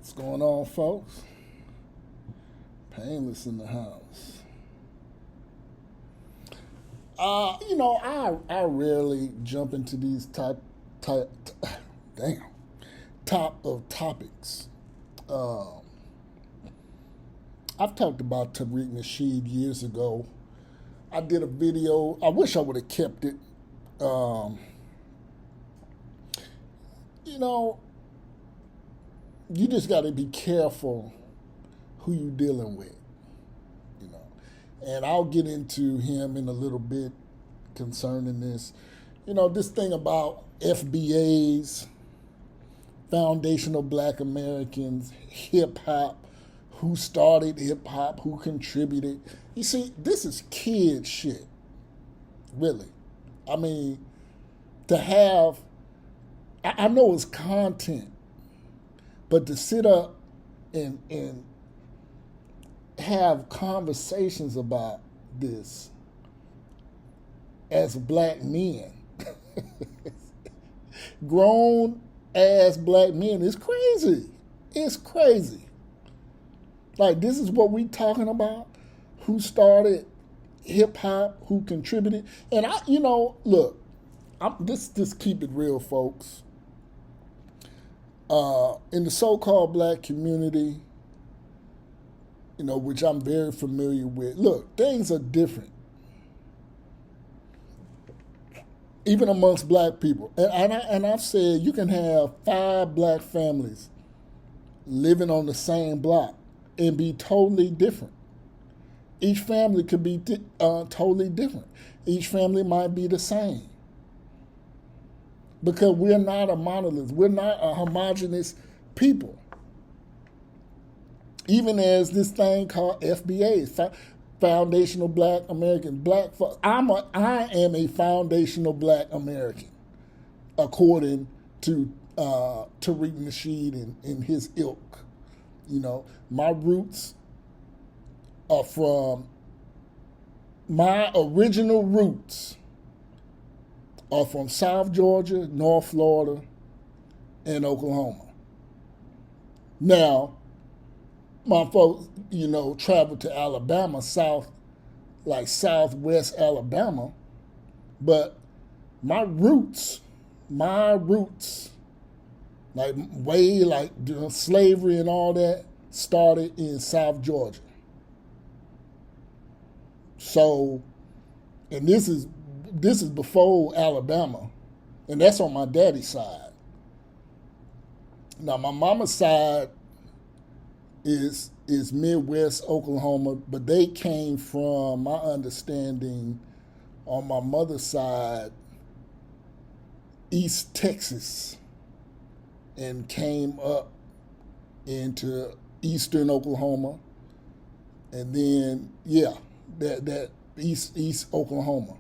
What's going on, folks? Painless in the house. I rarely jump into these damn, top of topics. Um, I've talked about Tariq Nasheed years ago. I did a video. I wish I would have kept it. Um, you know, you just got to be careful who you dealing with. You know, and I'll get into him in a little bit concerning this. This thing about FBAs, foundational Black Americans, hip hop, who started hip hop, who contributed. You see, this is kid shit, really. I mean, to have, I know it's content, but to sit up and have conversations about this as black men, grown ass black men, is crazy. It's crazy. Like, this is what we talking about? Who started hip hop? Who contributed? And look, just keep it real, folks. In the so-called black community, which I'm very familiar with, look, things are different. Even amongst black people. And I've said you can have 5 black families living on the same block and be totally different. Each family could be totally different. Each family might be the same. Because we're not a monolith. We're not a homogenous people. Even as this thing called FBA, Foundational Black American. I am a foundational Black American, according to Tariq Nasheed and his ilk. My roots are my original roots are from South Georgia, North Florida, and Oklahoma. Now, my folks, traveled to Alabama, southwest Alabama, but my roots, during slavery and all that, started in South Georgia. So, and this is before Alabama, and that's on my daddy's side. Now, my mama's side is Midwest Oklahoma, but they came from, my understanding, on my mother's side, East Texas, and came up into eastern Oklahoma, and then that East Oklahoma.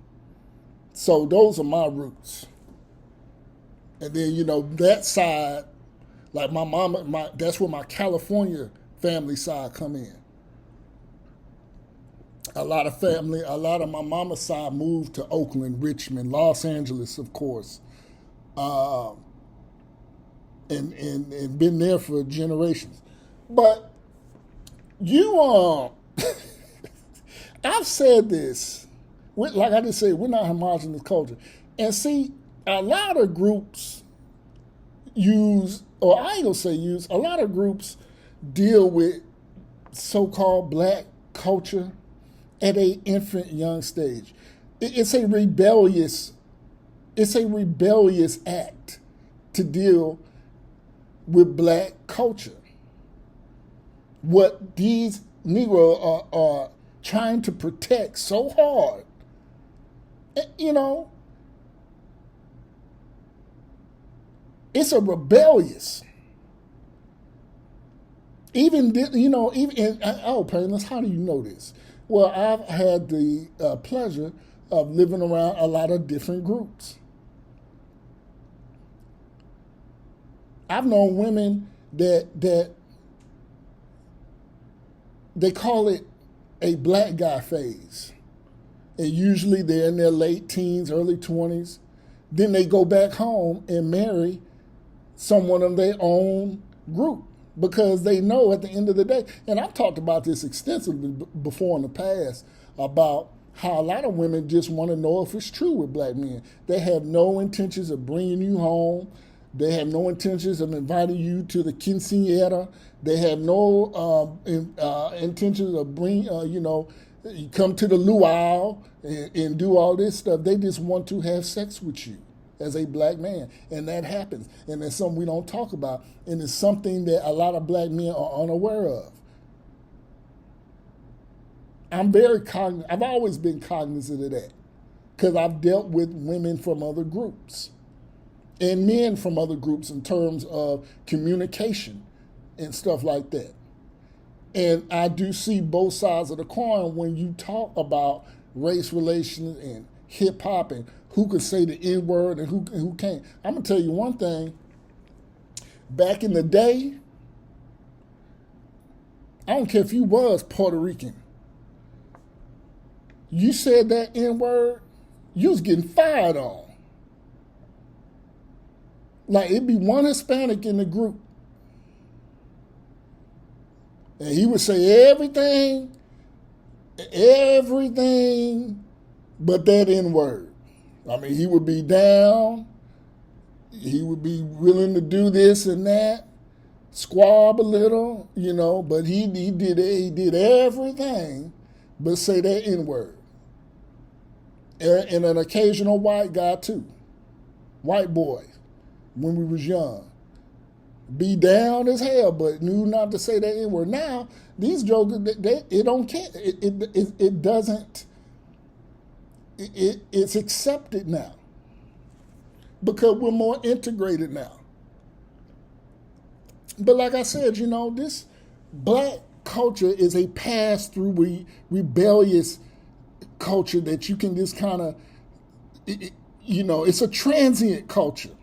So those are my roots. And then that side, like my mama, that's where my California family side come in. A lot of my mama's side moved to Oakland, Richmond, Los Angeles, of course, and been there for generations. But I've said this, like I just said, we're not homogenous culture. And see, a lot of groups a lot of groups deal with so-called black culture at an infant young stage. It's a rebellious act to deal with black culture. What these Negroes are trying to protect so hard, it's a rebellious. Painless, how do you know this? Well, I've had the pleasure of living around a lot of different groups. I've known women that they call it a black guy phase. And usually they're in their late teens, early 20s. Then they go back home and marry someone of their own group. because they know at the end of the day, and I've talked about this extensively before in the past, about how a lot of women just want to know if it's true with black men. They have no intentions of bringing you home. They have no intentions of inviting you to the quinceañera. They have no intentions of you come to the luau and do all this stuff. They just want to have sex with you as a black man. And that happens. And it's something we don't talk about. And it's something that a lot of black men are unaware of. I'm very cognizant. I've always been cognizant of that because I've dealt with women from other groups and men from other groups in terms of communication and stuff like that. And I do see both sides of the coin when you talk about race relations and hip hop and who could say the N word and who can't. I'm gonna tell you one thing. Back in the day, I don't care if you was Puerto Rican. You said that N word, you was getting fired on. Like, it'd be one Hispanic in the group, and he would say everything but that N word. I mean, he would be down. He would be willing to do this and that, squab a little, but he did everything but say that N word. And an occasional white guy too, white boy, when we was young, be down as hell, but knew not to say that N word. Now these jokers, it don't care. It doesn't. It's accepted now because we're more integrated now. But like I said, this black culture is a pass-through rebellious culture that you can just kind of, it's a transient culture.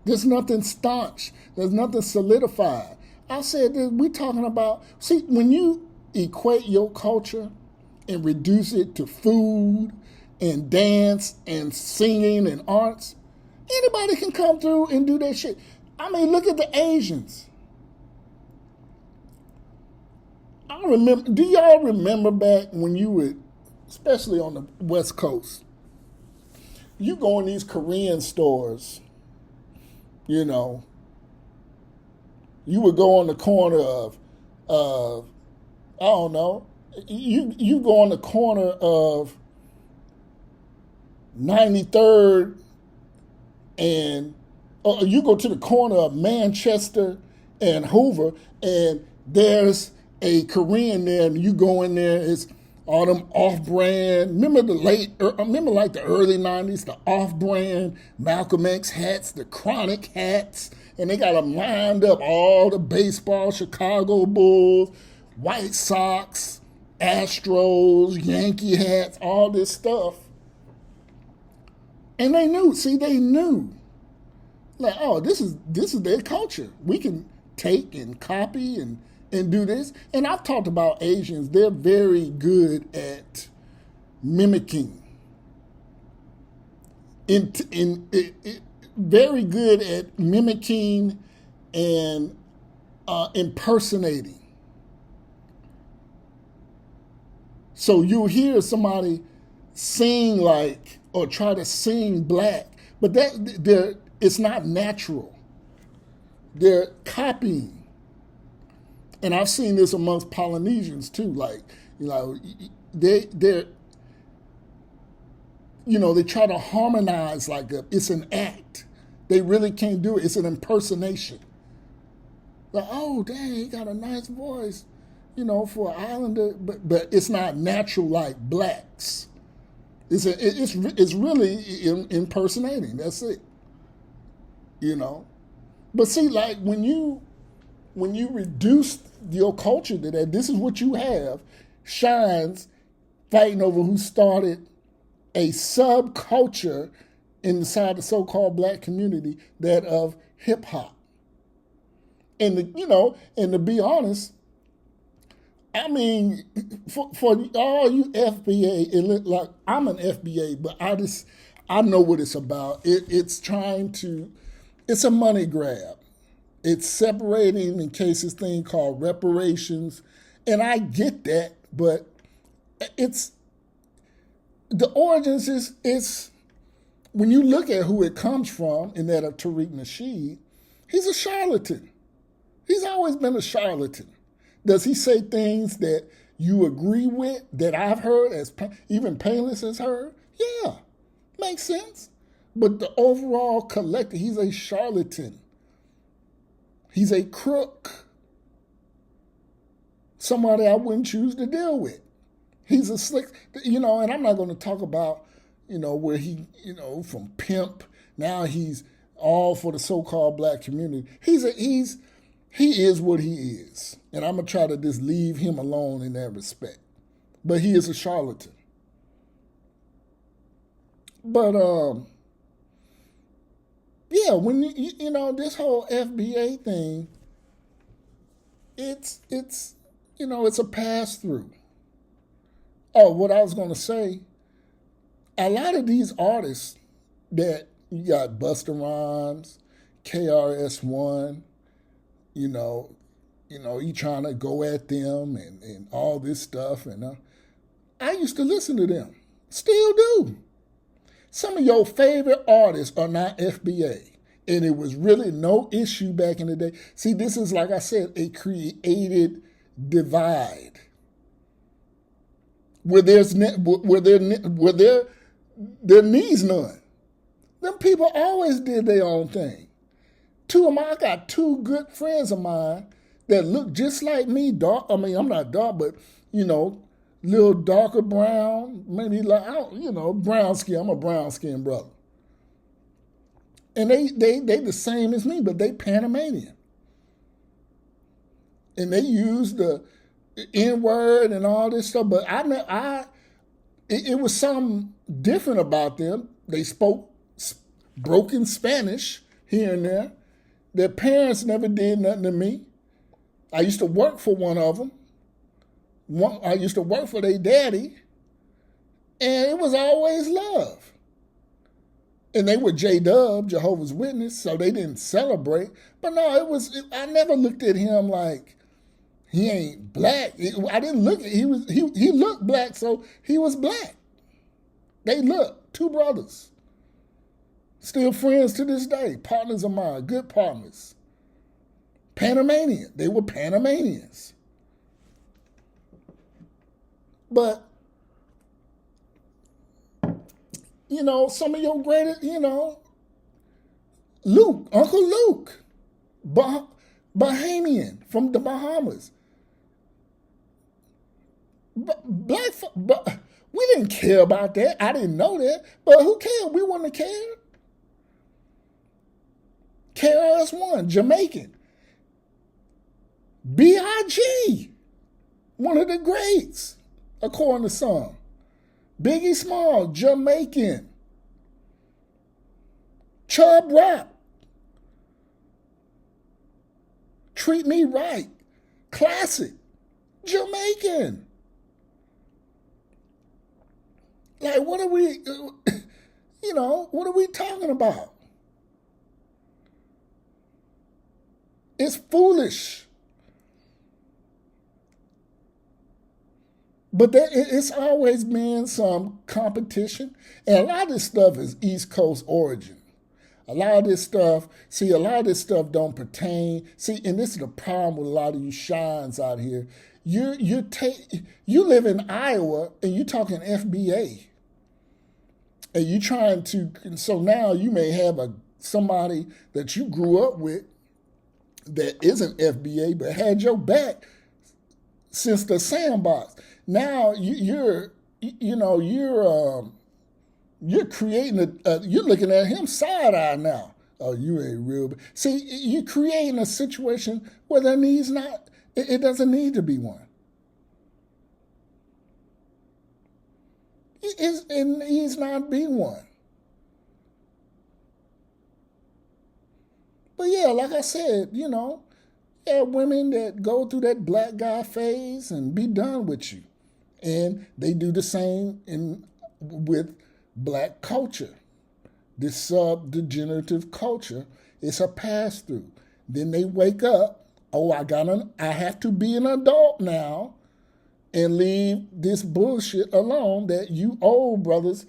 There's nothing staunch. There's nothing solidified. I said that we're talking about, see, when you equate your culture and reduce it to food and dance and singing and arts, anybody can come through and do that shit. I mean, look at the Asians. Do y'all remember back when you would, especially on the West Coast, you go in these Korean stores, you would go on the corner of I don't know, you go on the corner of 93rd and you go to the corner of Manchester and Hoover, and there's a Korean there, and you go in there, it's all them off-brand, remember like the early 90s, the off-brand Malcolm X hats, the Chronic hats, and they got them lined up, all the baseball, Chicago Bulls, White Sox, Astros, Yankee hats, all this stuff. And they knew. Like, oh, this is their culture. We can take and copy and do this. And I've talked about Asians. They're very good at mimicking. Very good at mimicking and impersonating. So you'll hear somebody sing like, or try to sing black, but it's not natural. They're copying. And I've seen this amongst Polynesians too. Like, they try to harmonize like it's an act. They really can't do it. It's an impersonation. Like, oh, dang, he got a nice voice, for an islander, but it's not natural like blacks. It's really impersonating. That's it. But see, like when you reduce your culture to that, this is what you have: shines fighting over who started a subculture inside the so-called black community, that of hip hop. And to be honest, I mean, for all you FBA, like I'm an FBA, but I know what it's about. It's a money grab. It's separating in case this thing called reparations. And I get that, but it's the origins is when you look at who it comes from, in that of Tariq Nasheed, he's a charlatan. He's always been a charlatan. Does he say things that you agree with, that I've heard, as even Painless has heard? Yeah, makes sense. But the overall collective, he's a charlatan. He's a crook. Somebody I wouldn't choose to deal with. He's a slick, and I'm not going to talk about, where he, from pimp, now he's all for the so-called black community. He is what he is. And I'm going to try to just leave him alone in that respect. But he is a charlatan. But, yeah, when, this whole FBA thing, it's a pass-through. Oh, what I was going to say, a lot of these artists that you got Busta Rhymes, KRS-One, you trying to go at them and all this stuff. And I used to listen to them. Still do. Some of your favorite artists are not FBA. And it was really no issue back in the day. See, this is, like I said, a created divide. Where there needs none. Them people always did their own thing. I got two good friends of mine that look just like me. Dark. I mean, I'm not dark, but little darker brown, maybe like brown skin. I'm a brown skin brother, and they the same as me, but they Panamanian, and they use the N-word and all this stuff. But it was something different about them. They spoke broken Spanish here and there. Their parents never did nothing to me. I used to work for one of them. I used to work for their daddy, and it was always love. And they were J-Dub, Jehovah's Witness, so they didn't celebrate. But no, I never looked at him like he ain't black. I didn't look at he looked black, so he was black. They looked, two brothers. Still friends to this day, partners of mine, good partners. Panamanian, they were Panamanians. But, some of your greatest, Luke, Uncle Luke, Bahamian from the Bahamas. But we didn't care about that. I didn't know that. But who cared? We wouldn't have cared. KRS-One, Jamaican. B.I.G., one of the greats, according to some. Biggie Small, Jamaican. Chubb Rock. Treat Me Right. Classic. Jamaican. Like, what are we talking about? It's foolish. But it's always been some competition. And a lot of this stuff is East Coast origin. A lot of this stuff don't pertain. See, and this is the problem with a lot of you shines out here. You live in Iowa and you're talking FBA. And you're trying to, so now you may have somebody that you grew up with that isn't FBA but had your back since the sandbox. Now you're creating you're looking at him side eye now. Oh, you ain't real. See, you're creating a situation where there needs not. It doesn't need to be one. It needs not be one. But yeah, like I said, women that go through that black guy phase and be done with you. And they do the same with black culture. This sub-degenerative culture is a pass-through. Then they wake up. Oh, I have to be an adult now and leave this bullshit alone that you old brothers,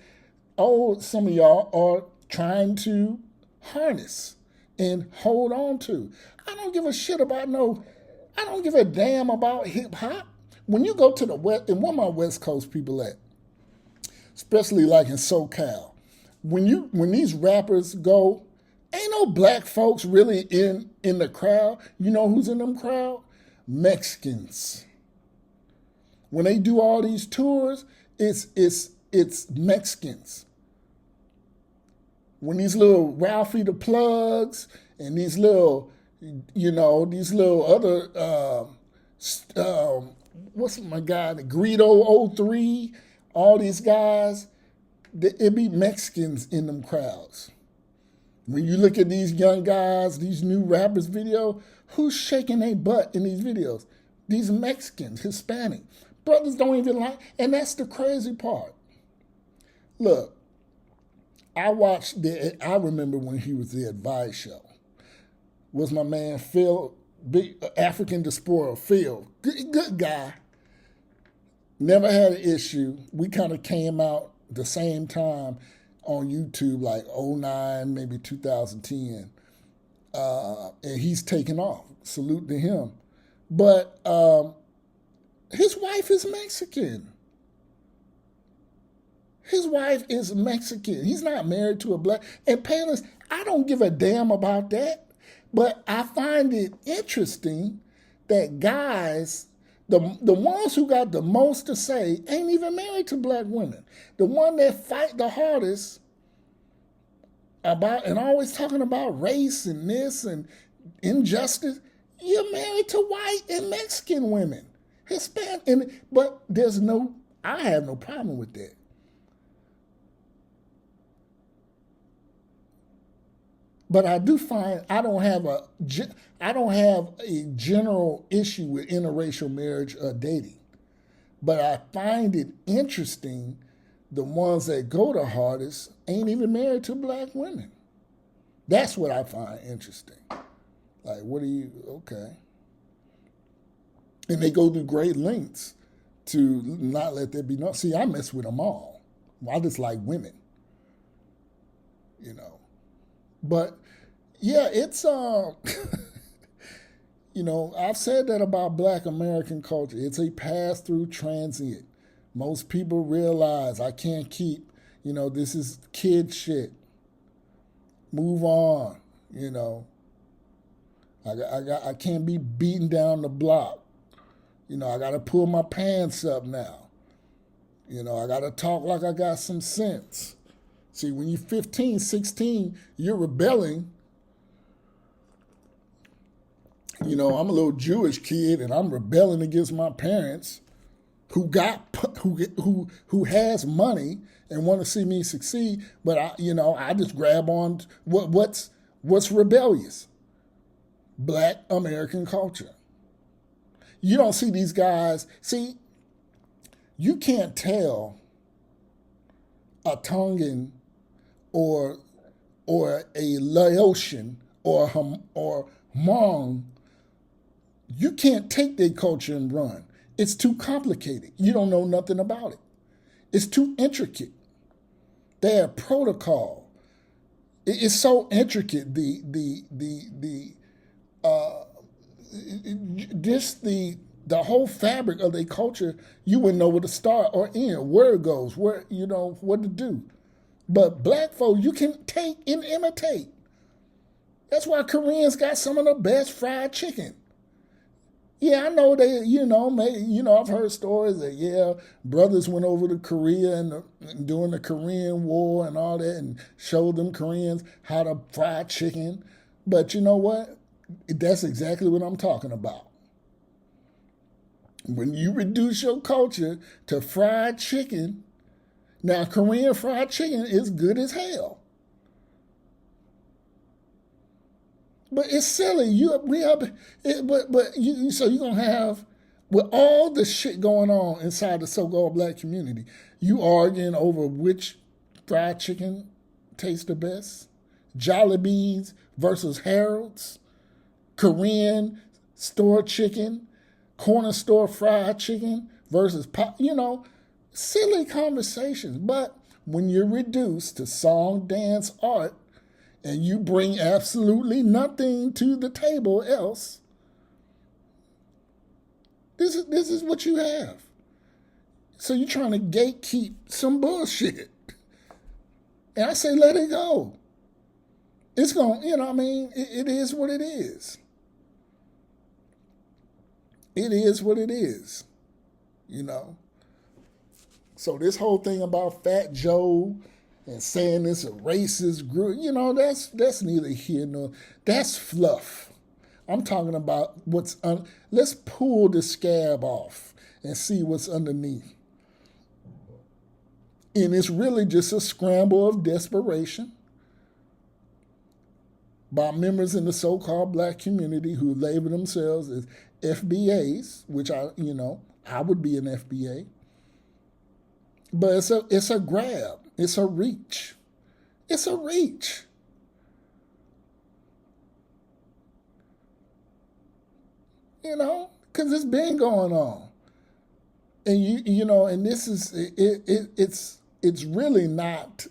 some of y'all are trying to harness and hold on to. I don't give a shit about I don't give a damn about hip hop. When you go to the West, and where my West Coast people at, especially like in SoCal, when these rappers go, ain't no black folks really in the crowd. You know who's in them crowd? Mexicans. When they do all these tours, it's Mexicans. When these little Ralphie the Plugs and these little other what's my guy, the Greedo 03, all these guys, it be Mexicans in them crowds. When you look at these young guys, these new rappers video, who's shaking their butt in these videos? These Mexicans, Hispanic. Brothers don't even like, and that's the crazy part. Look, I remember when he was the Advice Show. Was my man Phil, big African diaspora, Phil, good guy. Never had an issue. We kind of came out the same time on YouTube, like 09, maybe 2010. And he's taken off. Salute to him. But his wife is Mexican. His wife is Mexican. He's not married to a black. And Payless, I don't give a damn about that. But I find it interesting that guys, the ones who got the most to say, ain't even married to black women. The one that fight the hardest about and always talking about race and this and injustice, you're married to white and Mexican women, Hispanic, but I have no problem with that. But I do find I don't have a general issue with interracial marriage or dating. But I find it interesting the ones that go the hardest ain't even married to black women. That's what I find interesting. Like, okay. And they go through great lengths to not let that be known. See, I mess with them all. I just like women, But yeah, it's I've said that about Black American culture. It's a pass-through transient. Most people realize I can't keep, this is kid shit. Move on, I can't be beaten down the block. I got to pull my pants up now. I got to talk like I got some sense. See, when you're 15, 16, you're rebelling. I'm a little Jewish kid, and I'm rebelling against my parents, who has money and want to see me succeed. But I just grab on what's rebellious. Black American culture. You don't see these guys. See, you can't tell a Tongan or a Laotian or Hmong, you can't take their culture and run. It's too complicated. You don't know nothing about it. It's too intricate. They have protocol. It's so intricate. The whole fabric of their culture, you wouldn't know where to start or end, where it goes, what to do. But black folks, you can take and imitate. That's why Koreans got some of the best fried chicken. Yeah, I know I've heard stories that, brothers went over to Korea and during the Korean War and all that and showed them Koreans how to fry chicken. But you know what? That's exactly what I'm talking about. When you reduce your culture to fried chicken, now Korean fried chicken is good as hell. But it's silly. So you're gonna have, with all the shit going on inside the so-called black community, you arguing over which fried chicken tastes the best? Jollibees versus Harold's? Korean store chicken, corner store fried chicken versus pop, silly conversations. But when you're reduced to song, dance, art, and you bring absolutely nothing to the table else, this is what you have. So you're trying to gatekeep some bullshit. And I say, let it go. It's going, it is what it is. It is what it is, So this whole thing about Fat Joe and saying it's a racist group, that's neither here nor, that's fluff. I'm talking about let's pull the scab off and see what's underneath. And it's really just a scramble of desperation by members in the so-called black community who label themselves as FBAs, which I would be an FBA. But it's a grab. It's a reach. It's a reach. Because it's been going on. And and this is it's really not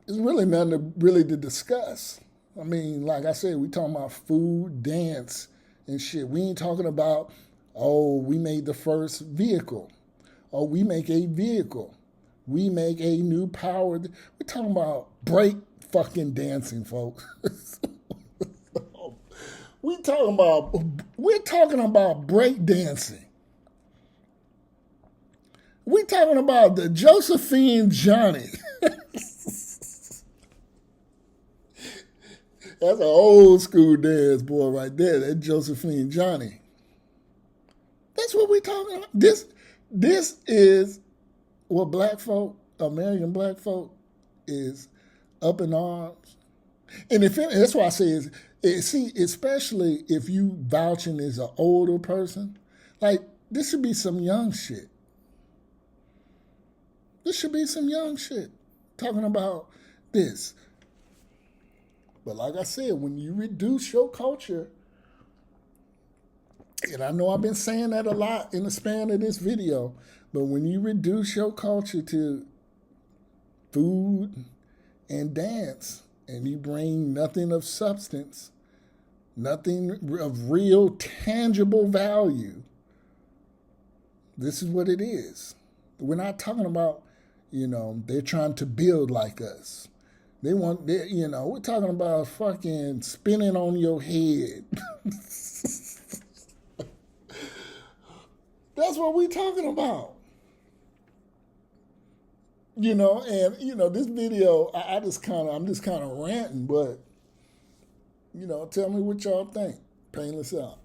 it's really nothing to discuss. I mean, like I said, we talking about food, dance, and shit. We ain't talking about, we made the first vehicle. We make a vehicle. We make a new powered. We're talking about break fucking dancing, folks. We're talking about break dancing. We're talking about the Josephine Johnny. That's an old school dance, boy, right there. That Josephine Johnny. That's what we're talking about. This is what black folk, American black folk, is up in arms. And that's why I say especially if you vouching as an older person, like this should be some young shit. This should be some young shit talking about this. But like I said, when you reduce your culture, and I know I've been saying that a lot in the span of this video, but when you reduce your culture to food and dance, and you bring nothing of substance, nothing of real tangible value, this is what it is. We're not talking about, they're trying to build like us. We're talking about fucking spinning on your head. That's what we're talking about. This video, I'm just kind of ranting, but, tell me what y'all think. Painless out.